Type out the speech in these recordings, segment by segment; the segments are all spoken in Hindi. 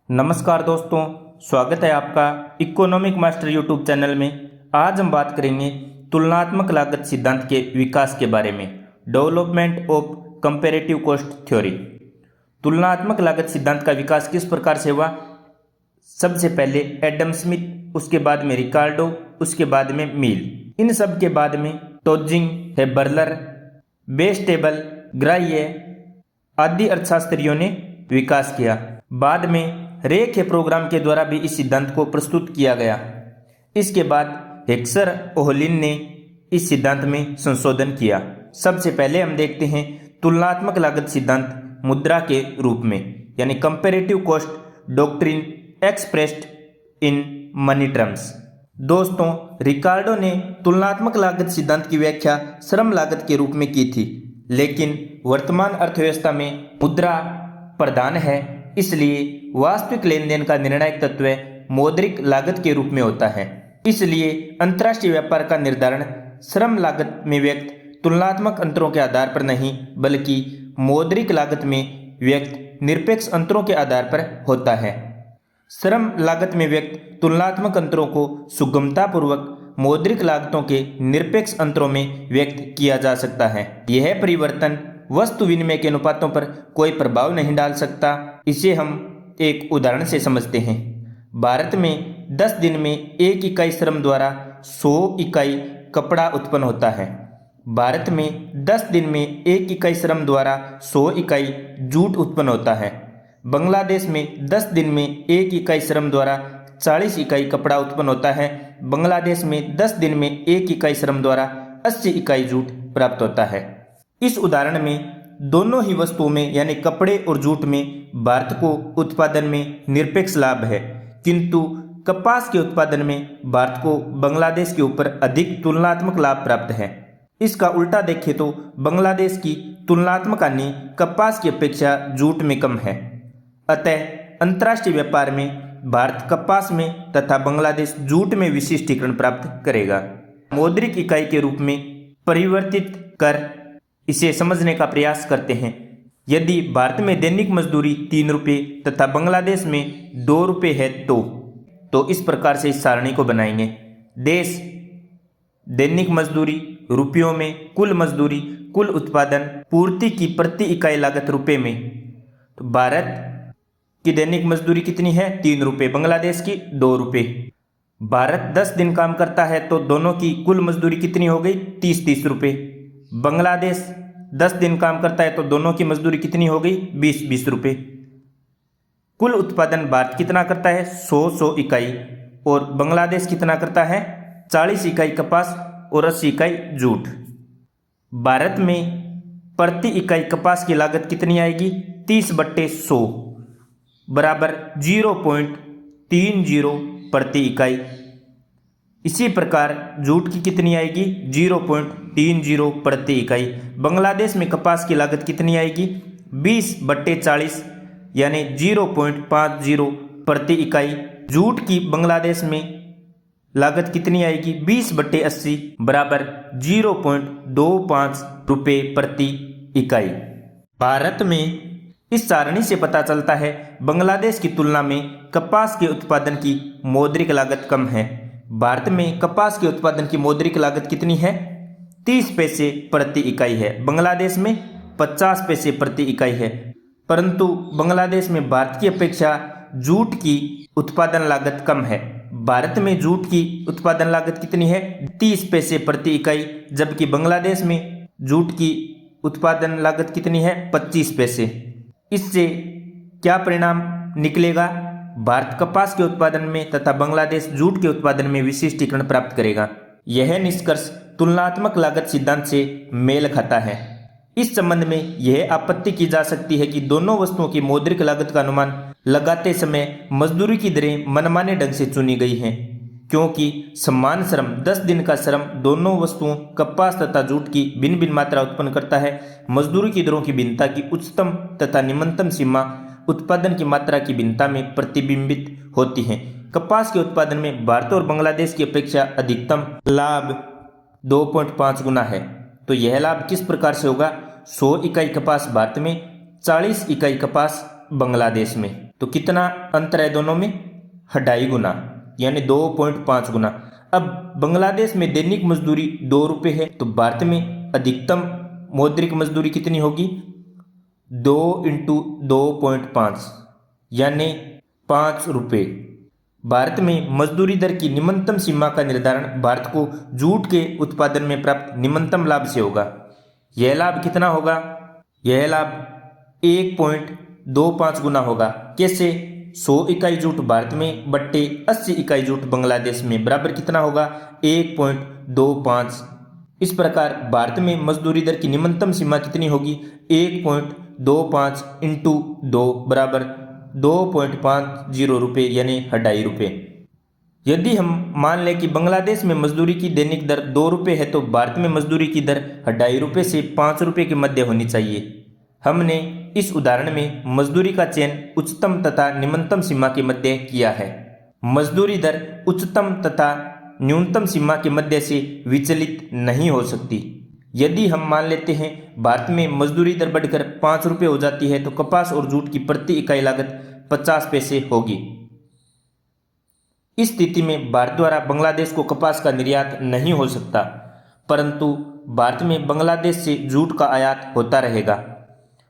नमस्कार दोस्तों, स्वागत है आपका इकोनॉमिक मास्टर यूट्यूब चैनल में। आज हम बात करेंगे तुलनात्मक लागत सिद्धांत के विकास के बारे में। Development of comparative cost theory. तुलनात्मक लागत सिद्धांत का विकास किस प्रकार से हुआ? सबसे पहले एडम स्मिथ, उसके बाद में रिकार्डो, उसके बाद में मील, इन सब के बाद में टोजिंग, हेबर्लर, बेस्टेबल, ग्राह्य आदि अर्थशास्त्रियों ने विकास किया। बाद में रे के प्रोग्राम के द्वारा भी इस सिद्धांत को प्रस्तुत किया गया। इसके बाद हेक्सर ओहलिन ने इस सिद्धांत में संशोधन किया। सबसे पहले हम देखते हैं तुलनात्मक लागत सिद्धांत मुद्रा के रूप में, यानी comparative cost doctrine expressed in money terms. दोस्तों, रिकार्डो ने तुलनात्मक लागत सिद्धांत की व्याख्या श्रम लागत के रूप में की थी, लेकिन वर्तमान अर्थव्यवस्था में मुद्रा प्रधान है, इसलिए वास्तविक लेन देन का निर्णायक तत्व मौद्रिक लागत के रूप में होता है। इसलिए अंतर्राष्ट्रीय व्यापार का निर्धारण श्रम लागत में व्यक्त तुलनात्मक अंतरों के आधार पर नहीं, बल्कि मौद्रिक लागत में व्यक्त निरपेक्ष अंतरों के आधार पर होता है। श्रम लागत में व्यक्त तुलनात्मक अंतरों को सुगमतापूर्वक मौद्रिक लागतों के निरपेक्ष अंतरों में व्यक्त किया जा सकता है। यह परिवर्तन वस्तु विनिमय के अनुपातों पर कोई प्रभाव नहीं डाल सकता। इसे हम एक उदाहरण से समझते हैं। भारत में 10 दिन में 1 इकाई श्रम द्वारा 100 इकाई कपड़ा उत्पन्न होता है। भारत में 10 दिन में 1 इकाई श्रम द्वारा 100 इकाई जूट उत्पन्न होता है। बांग्लादेश में 10 दिन में 1 इकाई श्रम द्वारा 40 इकाई कपड़ा उत्पन्न होता है। बांग्लादेश में 10 दिन में 1 इकाई श्रम द्वारा 80 इकाई जूट प्राप्त होता है। इस उदाहरण में दोनों ही वस्तुओं में, यानी कपड़े और जूट में, भारत को उत्पादन में निरपेक्ष लाभ है, किंतु कपास के उत्पादन में भारत को बांग्लादेश के ऊपर अधिक तुलनात्मक लाभ प्राप्त है। इसका उल्टा देखें तो बांग्लादेश की तुलनात्मक हानि कपास की अपेक्षा जूट में कम है। अतः अंतर्राष्ट्रीय व्यापार में भारत कपास में तथा बांग्लादेश जूट में विशिष्टीकरण प्राप्त करेगा। मौद्रिक इकाई के रूप में परिवर्तित कर इसे समझने का प्रयास करते हैं। यदि भारत में दैनिक मजदूरी 3 रुपये तथा बांग्लादेश में 2 रुपये है तो इस प्रकार से इस सारणी को बनाएंगे। देश दैनिक मजदूरी रुपयों में, कुल मजदूरी, कुल उत्पादन, पूर्ति की प्रति इकाई लागत रुपये में। तो भारत की दैनिक मजदूरी कितनी है? 3 रुपये, बांग्लादेश की 2 रुपये। भारत 10 दिन काम करता है तो दोनों की कुल मजदूरी कितनी हो गई? 30 रुपये। बांग्लादेश 10 दिन काम करता है तो दोनों की मजदूरी कितनी हो गई? 20 रुपये। कुल उत्पादन भारत कितना करता है? 100 इकाई, और बांग्लादेश कितना करता है? 40 इकाई कपास और 80 इकाई जूट। भारत में प्रति इकाई कपास की लागत कितनी आएगी? 30/100 बराबर 0.30 प्रति इकाई। इसी प्रकार जूट की कितनी आएगी? 0.30 प्रति इकाई। बांग्लादेश में कपास की लागत कितनी आएगी? 20/40 यानी 0.50 प्रति इकाई। जूट की बांग्लादेश में लागत कितनी आएगी? 20/80 बराबर 0.25 रुपये प्रति इकाई। भारत में इस सारणी से पता चलता है बांग्लादेश की तुलना में कपास के उत्पादन की मौद्रिक लागत कम है। भारत में कपास के उत्पादन की मौद्रिक लागत कितनी है? 30 पैसे प्रति इकाई है। बांग्लादेश में 50 पैसे प्रति इकाई है। परंतु बांग्लादेश में भारत की अपेक्षा जूट की उत्पादन लागत कम है। भारत में जूट की उत्पादन लागत कितनी है? 30 पैसे प्रति इकाई, जबकि बांग्लादेश में जूट की उत्पादन लागत कितनी है? 25 पैसे। इससे क्या परिणाम निकलेगा? भारत कपास के उत्पादन में तथा बांग्लादेश जूट के उत्पादन में विशिष्टीकरण प्राप्त करेगा। यह निष्कर्ष तुलनात्मक लागत सिद्धांत से मेल खाता है। इस संबंध में यह आपत्ति की जा सकती है कि दोनों वस्तुओं की मौद्रिक लागत का अनुमान लगाते समय मजदूरी की दरें मनमाने ढंग से चुनी गई हैं, क्योंकि समान श्रम 10 दिन का श्रम दोनों वस्तुओं कपास तथा जूट की भिन्न भिन्न मात्रा उत्पन्न करता है। मजदूरी की दरों की भिन्नता की उच्चतम तथा निम्नतम सीमा उत्पादन की मात्रा की भिन्नता में प्रतिबिंबित होती है। कपास के उत्पादन में भारत और बांग्लादेश की अपेक्षा अधिकतम लाभ 2.5 गुना है। तो यह लाभ किस प्रकार से होगा? 100 इकाई कपास भारत में, 40 इकाई कपास बांग्लादेश में। तो कितना अंतर है दोनों में? 2.5 गुना, यानी 2.5 गुना। अब बांग्लादेश में दैनिक मजदूरी 2 रुपये है, तो भारत में अधिकतम मौद्रिक मजदूरी कितनी होगी? 2 × 2.5 यानी 5 रुपये। भारत में मजदूरी दर की निम्नतम सीमा का निर्धारण भारत को जूट के उत्पादन में प्राप्त निम्नतम लाभ से होगा। यह लाभ कितना होगा? यह लाभ 1.25 गुना होगा। कैसे? 100 इकाई जूट भारत में बट्टे 80 इकाई जूट बांग्लादेश में बराबर कितना होगा? 1.25। इस प्रकार भारत में मजदूरी दर की निम्नतम सीमा कितनी होगी? 1.25 × 2 बराबर 2.50 रुपये, यानी 2.5 रुपये। यदि हम मान लें कि बांग्लादेश में मजदूरी की दैनिक दर 2 रुपये है, तो भारत में मजदूरी की दर 2.5 रुपये से 5 रुपये के मध्य होनी चाहिए। हमने इस उदाहरण में मजदूरी का चयन उच्चतम तथा निम्नतम सीमा के मध्य किया है। मजदूरी दर उच्चतम तथा न्यूनतम सीमा के मध्य से विचलित नहीं हो सकती। यदि हम मान लेते हैं भारत में मजदूरी दर बढ़कर 5 रुपये हो जाती है, तो कपास और जूट की प्रति इकाई लागत 50 पैसे होगी। इस स्थिति में भारत द्वारा बांग्लादेश को कपास का निर्यात नहीं हो सकता, परंतु भारत में बांग्लादेश से जूट का आयात होता रहेगा।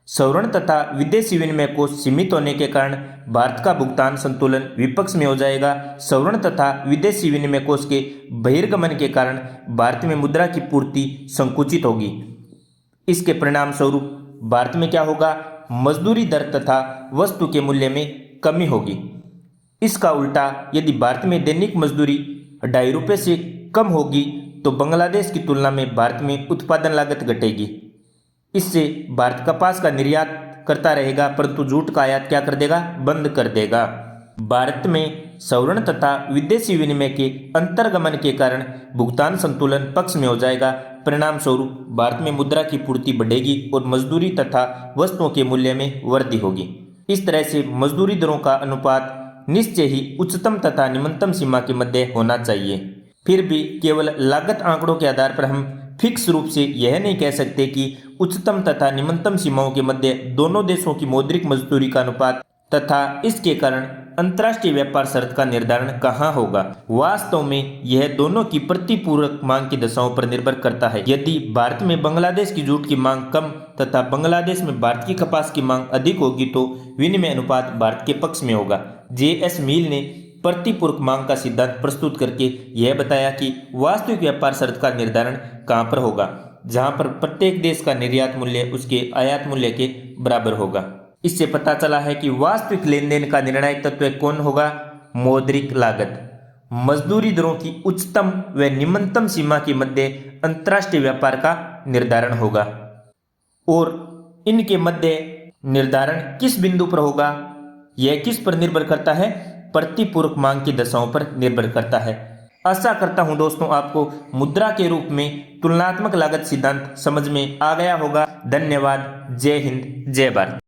स्वर्ण तथा विदेशी विनिमय कोष सीमित होने के कारण भारत का भुगतान संतुलन विपक्ष में हो जाएगा। स्वर्ण तथा विदेशी विनिमय कोष के बहिर्गमन के कारण भारत में मुद्रा की पूर्ति संकुचित होगी। इसके परिणाम स्वरूप भारत में क्या होगा? मजदूरी दर तथा वस्तु के मूल्य में कमी होगी। इसका उल्टा यदि भारत में दैनिक मजदूरी 2.5 रुपये से कम होगी, तो बांग्लादेश की तुलना में भारत में उत्पादन लागत घटेगी। इससे भारत कपास का निर्यात करता रहेगा, परंतु जूट का आयात क्या कर देगा? बंद कर देगा। भारत में स्वर्ण तथा विदेशी विनिमय के अंतर्गमन के कारण भुगतान संतुलन पक्ष में हो जाएगा। परिणाम स्वरूप भारत में मुद्रा की पूर्ति बढ़ेगी और मजदूरी तथा वस्तुओं के मूल्य में वृद्धि होगी। इस तरह से मजदूरी दरों का अनुपात निश्चय ही उच्चतम तथा निम्नतम सीमा के मध्य होना चाहिए। फिर भी केवल लागत आंकड़ों के आधार पर हम फिक्स रूप से यह नहीं कह सकते कि उच्चतम तथा निम्नतम सीमाओं के मध्य दोनों देशों की मौद्रिक मजदूरी का अनुपात तथा इसके कारण अंतर्राष्ट्रीय व्यापार शर्त का निर्धारण कहाँ होगा। वास्तव में यह दोनों की प्रतिपूरक मांग की दशाओं पर निर्भर करता है। यदि भारत में बांग्लादेश की जूट की मांग कम तथा बांग्लादेश में भारत की कपास की मांग अधिक होगी, तो विनिमय अनुपात भारत के पक्ष में होगा। J.S. मिल ने प्रतिपूरक मांग का सिद्धांत प्रस्तुत करके यह बताया कि वास्तविक व्यापार शर्त का निर्धारण कहाँ पर होगा? जहाँ पर प्रत्येक देश का निर्यात मूल्य उसके आयात मूल्य के बराबर होगा। इससे पता चला है कि वास्तविक लेन देन का निर्णायक तत्व कौन होगा? मौद्रिक लागत। मजदूरी दरों की उच्चतम व निम्नतम सीमा के मध्य अंतर्राष्ट्रीय व्यापार का निर्धारण होगा, और इनके मध्य निर्धारण किस बिंदु पर होगा? यह किस पर निर्भर करता है? प्रतिपूरक मांग की दशाओं पर निर्भर करता है। आशा करता हूं दोस्तों आपको मुद्रा के रूप में तुलनात्मक लागत सिद्धांत समझ में आ गया होगा। धन्यवाद। जय हिंद, जय भारत।